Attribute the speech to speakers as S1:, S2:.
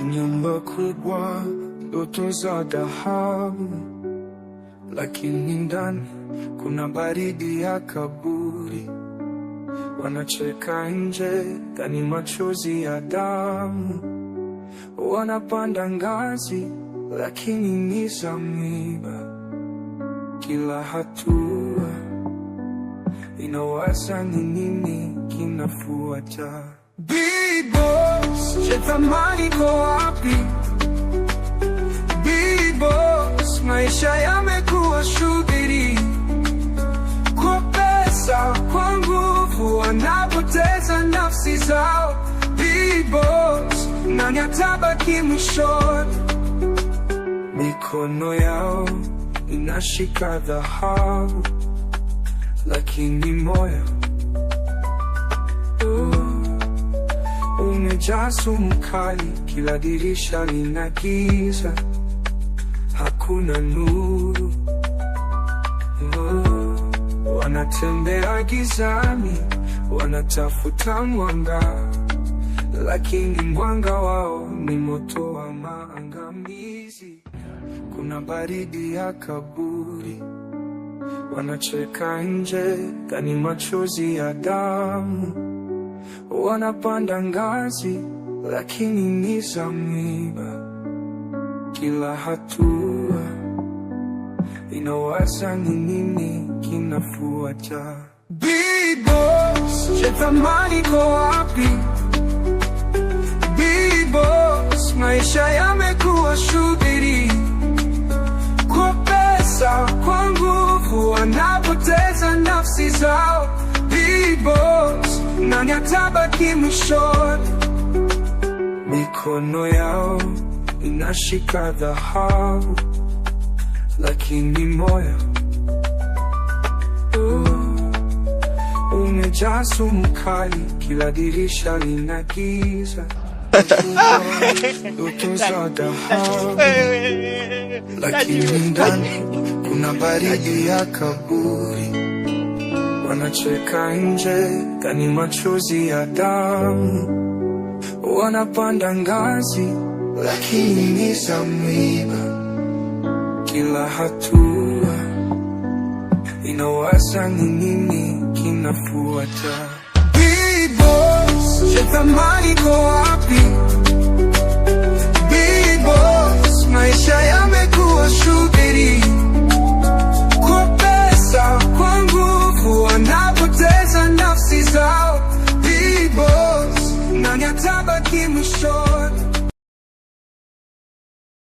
S1: Nyumba kubwa, ndoto za dhahabu, lakini ndani kuna baridi ya kaburi. Wanacheka nje, ndani machozi ya damu. Wanapanda ngazi, lakini ni za miiba. Kila hatua inawaza ni nini kinafuata. B-Boss, je, thamani iko wapi? B-Boss, maisha yamekuwa shughuli. Kwa pesa, kwa nguvu, wanapoteza nafsi zao. B-Boss, nani atabaki mwishoni? Mikono yao inashika dhahabu, lakini moyo umejaa sumu kali. Kila dirisha lina giza, hakuna nuru. Wanatembea gizani, wanatafuta mwanga, lakini mwanga wao ni moto wa maangamizi. Kuna baridi ya kaburi. Wanacheka nje, ndani machozi ya damu. Wanapanda ngazi, lakini ni za miiba. Kila hatua inawaza ni nini kinafuata. B-Boss, je, thamani iko wapi? B-Boss, maisha yamekuwa shughuli. Kwa pesa, kwa nguvu, wanapoteza nafsi zao. B-Boss, nani atabaki mwishoni? Mikono yao inashika dhahabu, lakini moyo umejaa sumu kali. Kila dirisha lina giza, ndoto za dhahabu, lakini ndani kuna baridi ya kaburi. Wanacheka nje, ndani machozi ya damu. Wanapanda ngazi, lakini ni za miiba. Kila hatua inawaza ni nini kinafuata. B-Boss, je, thamani iko wapi?